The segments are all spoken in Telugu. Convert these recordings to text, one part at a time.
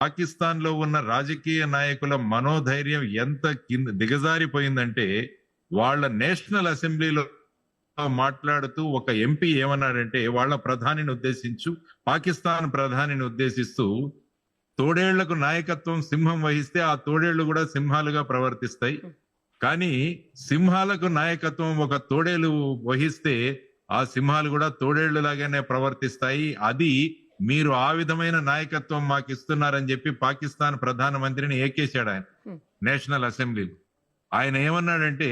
పాకిస్తాన్ లో ఉన్న రాజకీయ నాయకుల మనోధైర్యం ఎంత దిగజారిపోయిందంటే వాళ్ళ నేషనల్ అసెంబ్లీలో మాట్లాడుతూ ఒక ఎంపీ ఏమన్నాడంటే వాళ్ళ ప్రధానిని ఉద్దేశించు పాకిస్తాన్ ప్రధానిని ఉద్దేశిస్తూ తోడేళ్లకు నాయకత్వం సింహం వహిస్తే ఆ తోడేళ్లు కూడా సింహాలుగా ప్రవర్తిస్తాయి. కానీ సింహాలకు నాయకత్వం ఒక తోడేలు వహిస్తే ఆ సింహాలు కూడా తోడేళ్లు లాగానే ప్రవర్తిస్తాయి. అది మీరు ఆ విధమైన నాయకత్వం మాకు ఇస్తున్నారని చెప్పి పాకిస్తాన్ ప్రధానమంత్రిని ఏకేశాడు ఆయన నేషనల్ అసెంబ్లీలో. ఆయన ఏమన్నాడంటే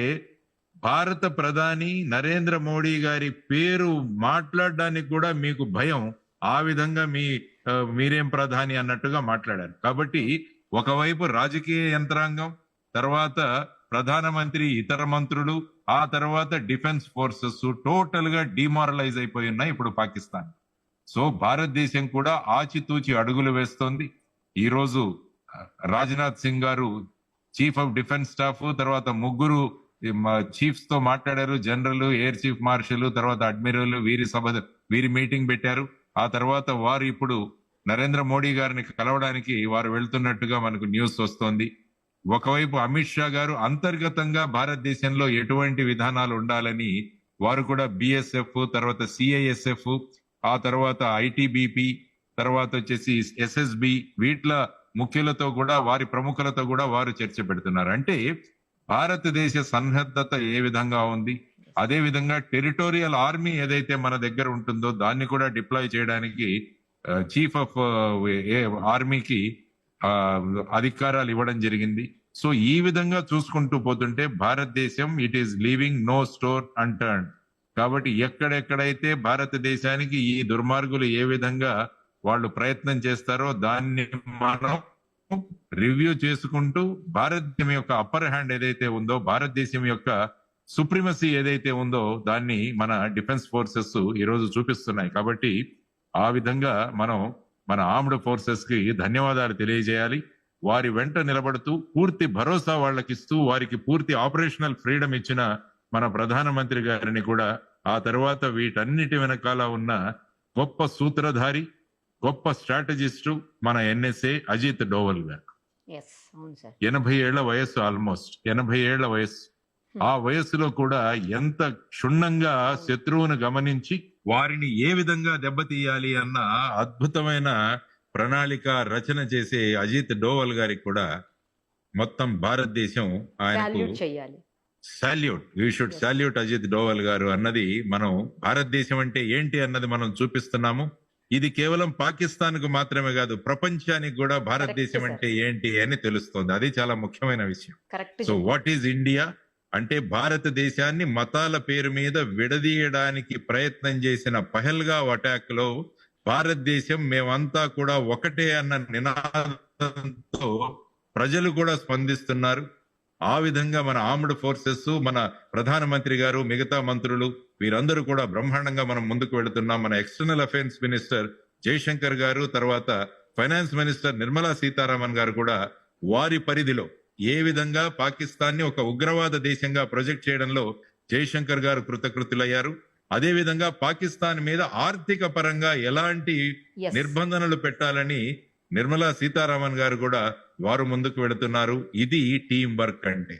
భారత ప్రధాని నరేంద్ర మోడీ గారి పేరు మాట్లాడడానికి కూడా మీకు భయం, ఆ విధంగా మీరేం ప్రధాని అన్నట్టుగా మాట్లాడారు. కాబట్టి ఒకవైపు రాజకీయ యంత్రాంగం, తర్వాత ప్రధానమంత్రి, ఇతర మంత్రులు, ఆ తర్వాత డిఫెన్స్ ఫోర్సెస్ టోటల్ గా డిమారలైజ్ అయిపోయి ఉన్నాయి ఇప్పుడు పాకిస్తాన్. సో భారతదేశం కూడా ఆచితూచి అడుగులు వేస్తోంది. ఈ రోజు రాజ్నాథ్ సింగ్ గారు చీఫ్ ఆఫ్ డిఫెన్స్ స్టాఫ్, తర్వాత ముగ్గురు చీఫ్స్ తో మాట్లాడారు. జనరల్, ఎయిర్ చీఫ్ మార్షల్, తర్వాత అడ్మిరల్, వీరి మీటింగ్ పెట్టారు. ఆ తర్వాత వారు ఇప్పుడు నరేంద్ర మోడీ గారిని కలవడానికి వారు వెళ్తున్నట్టుగా మనకు న్యూస్ వస్తోంది. ఒకవైపు అమిత్ షా గారు అంతర్గతంగా భారతదేశంలో ఎటువంటి విధానాలు ఉండాలని వారు కూడా బిఎస్ఎఫ్, తర్వాత సిఐఎస్ఎఫ్, ఆ తర్వాత ఐటీబీపీ, తర్వాత వచ్చేసి ఎస్ఎస్బి, వీట్ల ముఖ్యులతో కూడా వారి ప్రముఖులతో కూడా వారు చర్చ పెడుతున్నారు. అంటే భారతదేశ సన్నద్ధత ఏ విధంగా ఉంది, అదే విధంగా టెరిటోరియల్ ఆర్మీ ఏదైతే మన దగ్గర ఉంటుందో దాన్ని కూడా డిప్లాయ్ చేయడానికి చీఫ్ ఆఫ్ ఆర్మీకి అధికారాలు ఇవ్వడం జరిగింది. సో ఈ విధంగా చూసుకుంటూ పోతుంటే భారతదేశం it is leaving no stone unturned. కాబట్టి ఎక్కడెక్కడైతే భారతదేశానికి ఈ దుర్మార్గులు ఏ విధంగా వాళ్ళు ప్రయత్నం చేస్తారో దాన్ని మనం రివ్యూ చేసుకుంటూ భారతదేశం యొక్క అప్పర్ హ్యాండ్ ఏదైతే ఉందో, భారతదేశం యొక్క సుప్రీమసీ ఏదైతే ఉందో దాన్ని మన డిఫెన్స్ ఫోర్సెస్ ఈరోజు చూపిస్తున్నాయి. కాబట్టి ఆ విధంగా మనం మన ఆర్మ్డ్ ఫోర్సెస్ కి ధన్యవాదాలు తెలియజేయాలి. వారి వెంట నిలబడుతూ పూర్తి భరోసా వాళ్ళకిస్తూ వారికి పూర్తి ఆపరేషనల్ ఫ్రీడమ్ ఇచ్చిన మన ప్రధానమంత్రి గారిని కూడా, ఆ తర్వాత వీటన్నిటి వెనకాల ఉన్న గొప్ప సూత్రధారి, గొప్ప స్ట్రాటజిస్టు మన ఎన్ఎస్ఏ అజిత్ డోవల్ గారు. 80 ఏళ్ల వయస్సు, ఆల్మోస్ట్ 80 ఏళ్ల వయస్సు. ఆ వయస్సులో కూడా ఎంత క్షుణ్ణంగా శత్రువును గమనించి వారిని ఏ విధంగా దెబ్బతీయాలి అన్న అద్భుతమైన ప్రణాళిక రచన చేసే అజిత్ డోవల్ గారికి కూడా మొత్తం భారతదేశం ఆయనకు salute. You should salute Ajit Doval garu అన్నది మనం భారతదేశం అంటే ఏంటి అన్నది మనం చూపిస్తున్నాము. ఇది కేవలం పాకిస్తాన్ కు మాత్రమే కాదు, ప్రపంచానికి కూడా భారతదేశం అంటే ఏంటి అని తెలుస్తోంది. అది చాలా ముఖ్యమైన విషయం. సో వాట్ ఈజ్ ఇండియా అంటే భారతదేశాన్ని మతాల పేరు మీద విడదీయడానికి ప్రయత్నం చేసిన పహల్గావ్ అటాక్ లో భారతదేశం మేమంతా కూడా ఒకటే అన్న నినాదంతో ప్రజలు కూడా స్పందిస్తున్నారు. ఆ విధంగా మన ఆర్మ్డ్ ఫోర్సెస్, మన ప్రధానమంత్రి గారు, మిగతా మంత్రులు వీరందరూ కూడా బ్రహ్మాండంగా మనం ముందుకు వెళుతున్నాం. మన ఎక్స్టర్నల్ అఫైర్స్ మినిస్టర్ జయశంకర్ గారు, తర్వాత ఫైనాన్స్ మినిస్టర్ నిర్మలా సీతారామన్ గారు కూడా వారి పరిధిలో ఏ విధంగా పాకిస్తాన్ ని ఒక ఉగ్రవాద దేశంగా ప్రొజెక్ట్ చేయడంలో జయశంకర్ గారు కృతకృతులయ్యారు. అదే విధంగా పాకిస్తాన్ మీద ఆర్థిక పరంగా ఎలాంటి నిర్బంధనలు పెట్టాలని నిర్మలా సీతారామన్ గారు కూడా వారు ముందుకు వెళుతున్నారు. ఇది టీం వర్క్ అంటే.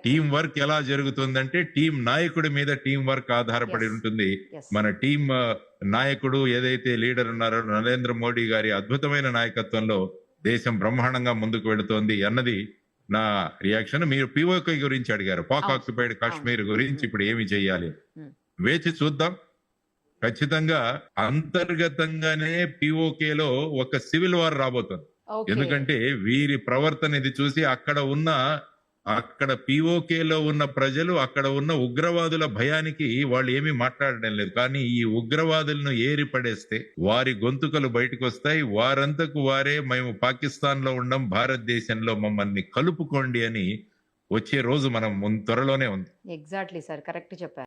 టీం వర్క్ ఎలా జరుగుతుందంటే టీం నాయకుడి మీద టీం వర్క్ ఆధారపడి ఉంటుంది. మన టీం నాయకుడు ఏదైతే లీడర్ ఉన్నారో నరేంద్ర మోడీ గారి అద్భుతమైన నాయకత్వంలో దేశం బ్రహ్మాండంగా ముందుకు వెళుతోంది అన్నది నా రియాక్షన్. మీరు పిఓకే గురించి అడిగారు, పాక్ ఆక్యుపైడ్ కాశ్మీర్ గురించి ఇప్పుడు ఏమి చేయాలి, వేచి చూద్దాం. ఖచ్చితంగా అంతర్గతంగానే పిఓకేలో ఒక సివిల్ వార్ రాబోతుంది. ఎందుకంటే వీరి ప్రవర్తన ఇది చూసి అక్కడ పిఓకేలో ఉన్న ప్రజలు, అక్కడ ఉన్న ఉగ్రవాదుల భయానికి వాళ్ళు ఏమీ మాట్లాడడం లేదు. కానీ ఈ ఉగ్రవాదులను ఏరి పడేస్తే వారి గొంతుకలు బయటకు వస్తాయి. వారంతకు వారే మేము పాకిస్తాన్ లో ఉండం, భారతదేశంలో మమ్మల్ని కలుపుకోండి అని వచ్చే రోజు మనం త్వరలోనే ఉంది. ఎగ్జాక్ట్లీ సార్, కరెక్ట్ చెప్పారు.